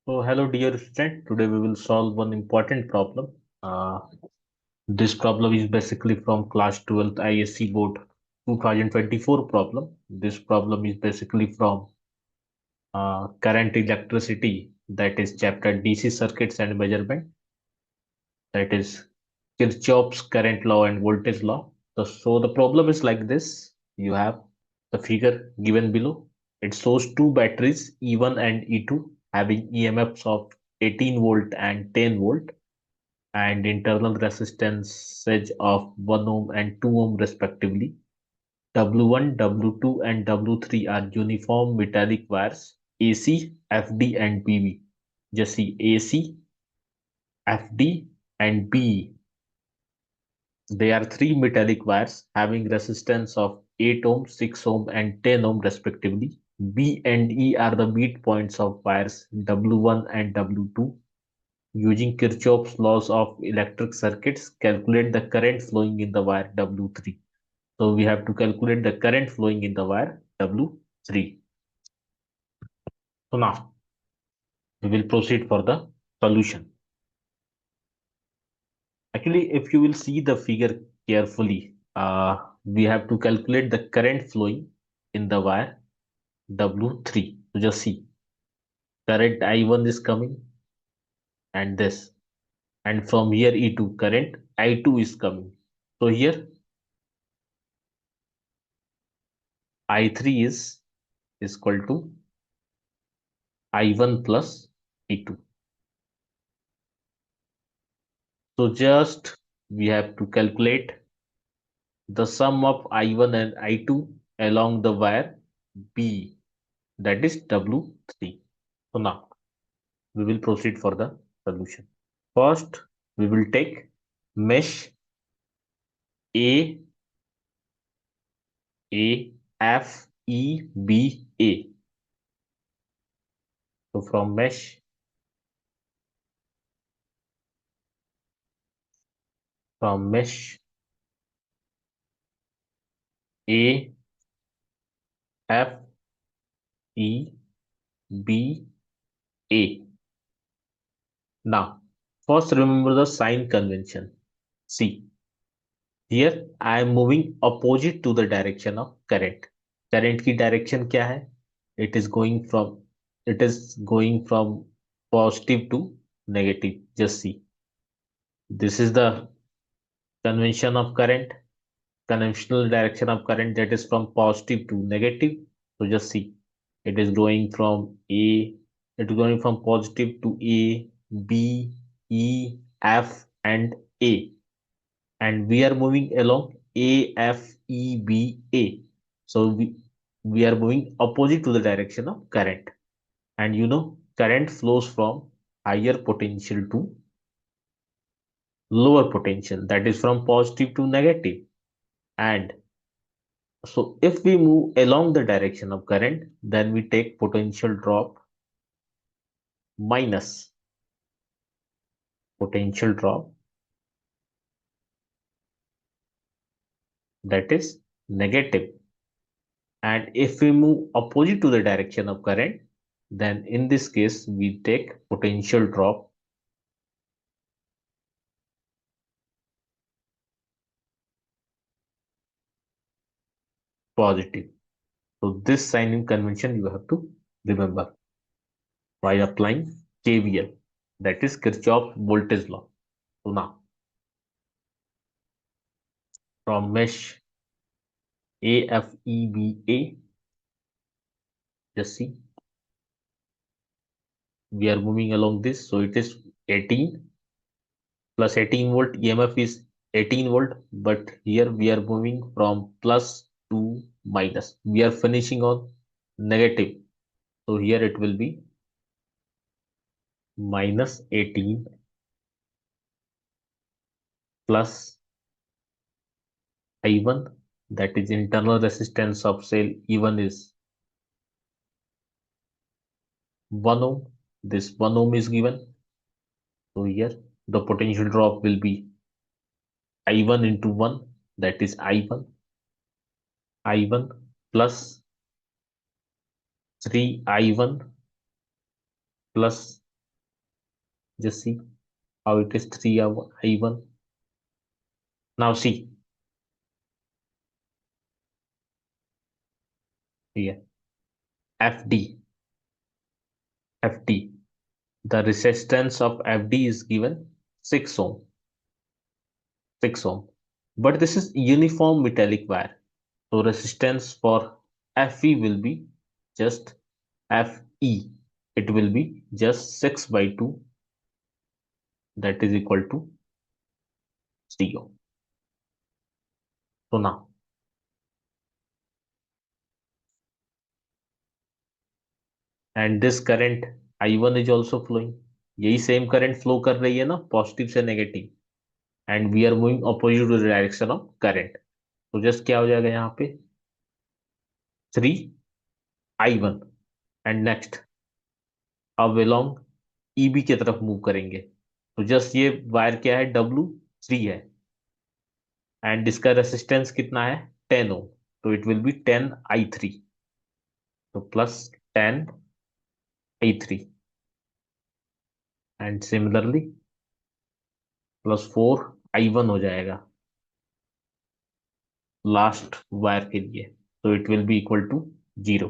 So, hello, dear student. Today we will solve one important problem. Uh, this problem is basically from class 12th ISC board 2024 problem. This problem is basically from current electricity, that is chapter DC circuits and measurement, that is Kirchhoff's current law and voltage law. So the problem is like this. You have the figure given below. It shows two batteries E1 and E2 having EMFs of 18 volt and 10 volt and internal resistances of 1 ohm and 2 ohm respectively. W1, W2 and W3 are uniform metallic wires AC, FD and BV. Just see AC, FD and BE. They are three metallic wires having resistance of 8 ohm, 6 ohm and 10 ohm respectively. B and E are the midpoints of wires W1 and W2. Using Kirchhoff's laws of electric circuits, calculate the current flowing in the wire W3. So we have to calculate the current flowing in the wire W3. So now we will proceed for the solution. Actually, if you will see the figure carefully, we have to calculate the current flowing in the wire W3. So just see, current I1 is coming and this, and from here E2, current I2 is coming. So here I3 is equal to I1 plus E2. So just we have to calculate the sum of I1 and I2 along the wire B, that is W3. So now we will proceed for the solution. First, we will take mesh A, A, F, E, B, A. So from mesh A, F, E, B, A. Now, first remember the sign convention. See, here I am moving opposite to the direction of current. Current की direction क्या है? It is going from positive to negative. Just see. This is the convention of current, conventional direction of current, that is from positive to negative. So just see, it is going from positive to A, B, E, F, and A, and we are moving along A, F, E, B, A. So we are moving opposite to the direction of current, and current flows from higher potential to lower potential, that is from positive to negative. And so if we move along the direction of current, then we take potential drop minus potential drop, that is negative. And if we move opposite to the direction of current, then in this case we take potential drop positive. So this signing convention you have to remember by applying KVL, that is Kirchhoff voltage law. So now from mesh AFEBA, just see, we are moving along this. So it is 18 plus 18 volt. EMF is 18 volt, but here we are moving from plus to minus. We are finishing on negative. So here it will be minus 18 plus I1, that is internal resistance of cell E1 is 1 ohm. This 1 ohm is given. So here the potential drop will be I1 into 1, that is I1 plus 3I1 plus Just see how it is 3i1. Now see here, FD. FD. The resistance of FD is given 6 ohm. 6 ohm. But this is uniform metallic wire. So resistance for FE will be just FE. It will be just 6 by 2, that is equal to 0. So now, and this current I1 is also flowing. यही same current flow कर रही है ना, positive से negative, and we are moving opposite to the direction of current. तो just क्या हो जाएगा यहाँ पे, 3i1. एंड नेक्स्ट अब अलोंग ईबी की तरफ मूव करेंगे. तो जस्ट ये वायर क्या है, W3 है, एंड इसका रेसिस्टेंस कितना है, 10 ओम. तो इट विल बी 10i3. तो plus 10i3, and similarly plus 4i1 हो जाएगा लास्ट वायर के लिए. तो it will be equal to 0.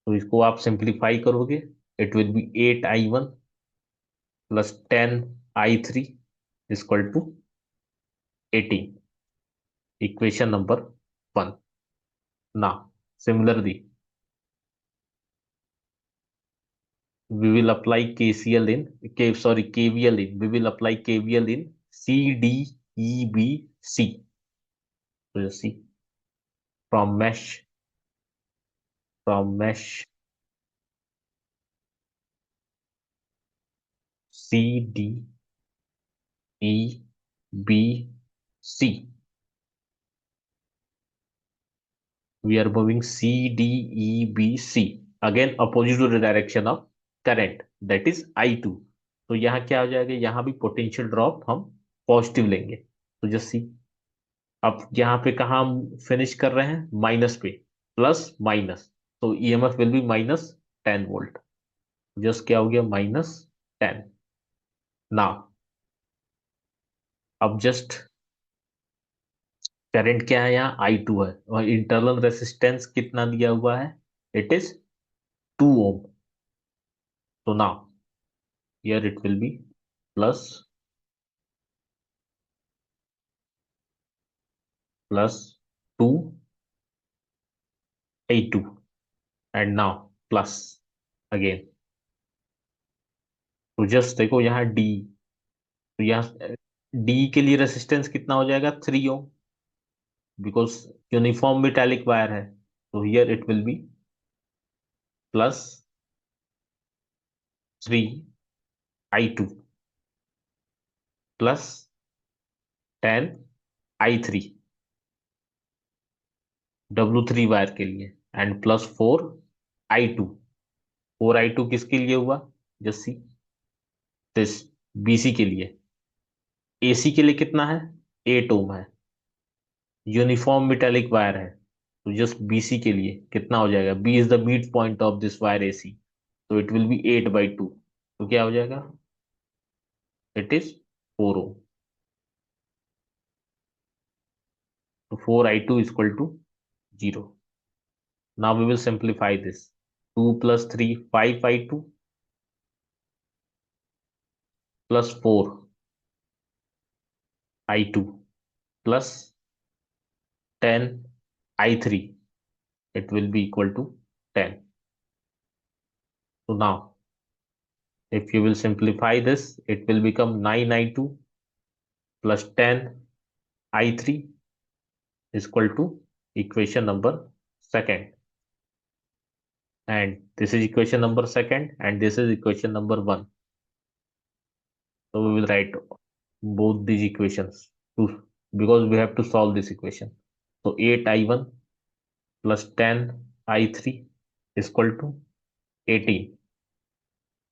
तो इसको आप सिंप्लीफाई करोगे, it will be 8i1 plus 10i3 equal to 18. Equation number 1. ना similarly we will apply KCL in K sorry KVL in we will apply KVL in CDEBC. So you see, from mesh CDEBC, we are moving CDEBC again opposite to the direction of current, that is I2. तो यहाँ क्या हो जाएगा, यहाँ भी potential drop हम positive लेंगे. तो जस्ट सी, अब यहाँ पे कहाँ हम फिनिश कर रहे हैं, माइनस पे, प्लस माइनस. तो EMF will be -10 volt. Just क्या हो गया, -10. ना अब जस्ट करंट क्या है, यहाँ I2 है, और इंटरनल रेसिस्टेंस कितना दिया हुआ है, इट इज 2 ओम. तो now here it will B plus 2i2, and now plus again. तो जस्ट देखो यहाँ D. तो यहाँ D के लिए रेसिस्टेंस कितना हो जाएगा, 3 ओम, बिकॉज यूनिफॉर्म मेटालिक वायर है. तो here it will B plus 3i2 plus 10i3 W3 wire के लिए, एंड प्लस 4i2. 4i2 किसके लिए हुआ, जस्ट सी दिस, BC के लिए. AC के लिए कितना है, 8 ओम है, यूनिफॉर्म मेटालिक वायर है. तो जस्ट BC के लिए कितना हो जाएगा, B is the mid point of this wire AC. तो इट विल बी 8/2. तो क्या हो जाएगा, इट इज 4 ओम. तो 4i2 equal to 0. Now we will simplify this. 2 + 3 5i2 plus 4i2 plus 10i3, it will be equal to 10. So now if you will simplify this, it will become 9i2 plus 10i3 is equal to equation number second. And this is equation number second, and this is equation number 1. So we will write both these equations to, because we have to solve this equation. So 8i1 plus 10i3 is equal to 18.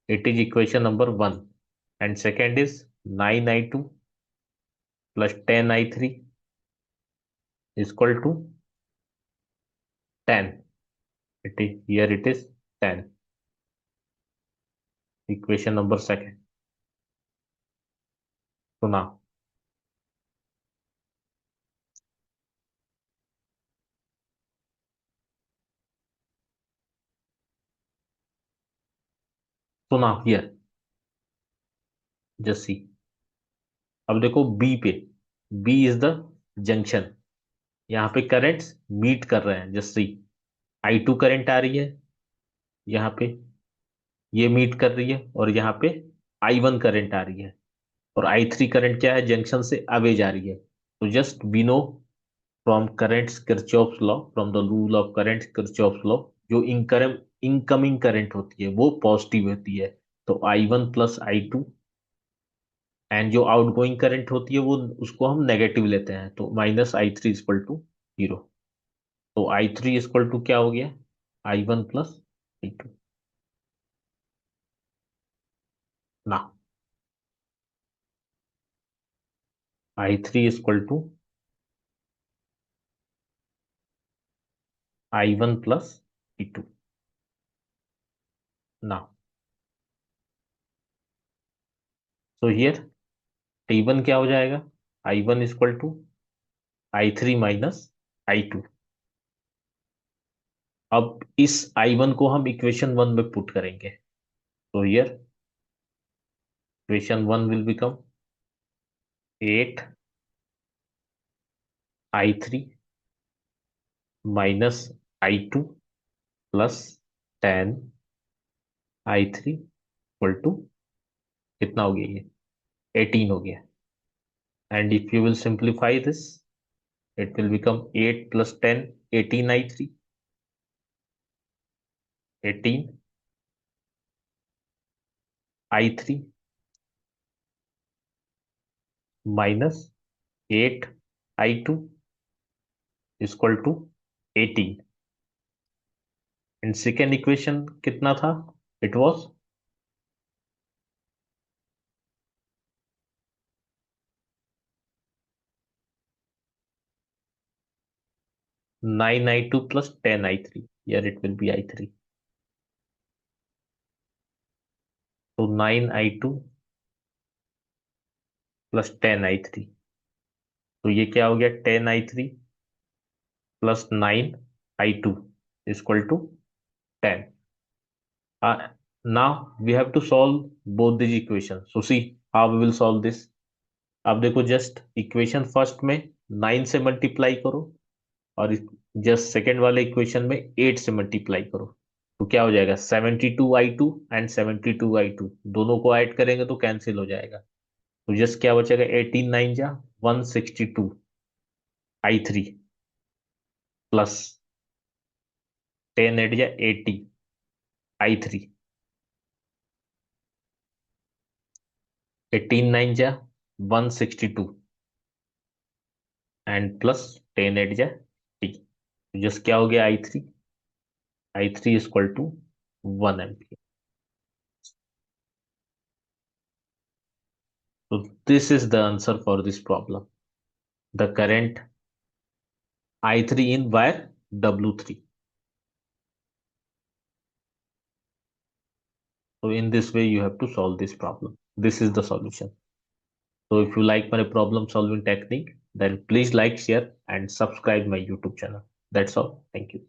It is equation number 1. And second is 9i2 plus 10i3 is equal to 10. It is here, it is 10. Equation number second. सुना। सुना here, just see. अब देखो B पे, B is the junction. यहाँ पे currents meet कर रहे हैं, जस्ट सी। I2 करंट आ रही है यहाँ पे, ये मीट कर रही है, और यहाँ पे I1 करंट आ रही है, और I3 करंट क्या है, जंक्शन से अवे जा रही है। तो just we know from currents Kirchhoff's law, from the rule of currents Kirchhoff's law, जो इनकमिंग करंट होती है वो पॉजिटिव होती है। तो I1 प्लस I2, एंड जो आउटगोइंग करंट होती है वो, उसको हम नेगेटिव लेते हैं, तो -I3 इक्वल टू 0। तो I3 इक्वल टू क्या हो गया, I1 प्लस I2 ना। I3 equal to I1 plus I2 ना। सो हियर T1 क्या हो जाएगा, I1 equal to I3 minus I2। अब इस I1 को हम इक्वेशन 1 में पुट करेंगे, तो here equation 1 will become 8I3 minus I2 plus 10I3 equal to कितना हो गया, ये 18 हो गया। And if you will simplify this, it will become 8 plus 10, 18I3, 18I3 minus 8I2 equal to 18। And second equation कितना था, it was 9I2 plus 10I3, यार it will B I3। तो 9I2 प्लस 10I3, तो ये क्या हो गया, 10I3 plus 9I2 equal to 10। Now we have to solve both these equations. So see how we will solve this. अब देखो, just equation first में 9 से मल्टीप्लाई करो, और जस्ट सेकेंड वाले इक्वेशन में 8 से मल्टीप्लाई करो। तो क्या हो जाएगा, 72I2 एंड 72I2 दोनों को ऐड करेंगे तो कैंसिल हो जाएगा। तो जस्ट क्या बचेगा, 18 9 जा 162I3 प्लस 10 8 जा 80I3, 18 9 जा 162 एंड प्लस 10 8 जा टी। जस्ट क्या हो गया, I3 equal to 1 ampere. So this is the answer for this problem. The current I3 in wire W3. So in this way you have to solve this problem. This is the solution. So if you like my problem solving technique, then please like, share and subscribe my YouTube channel. That's all. Thank you.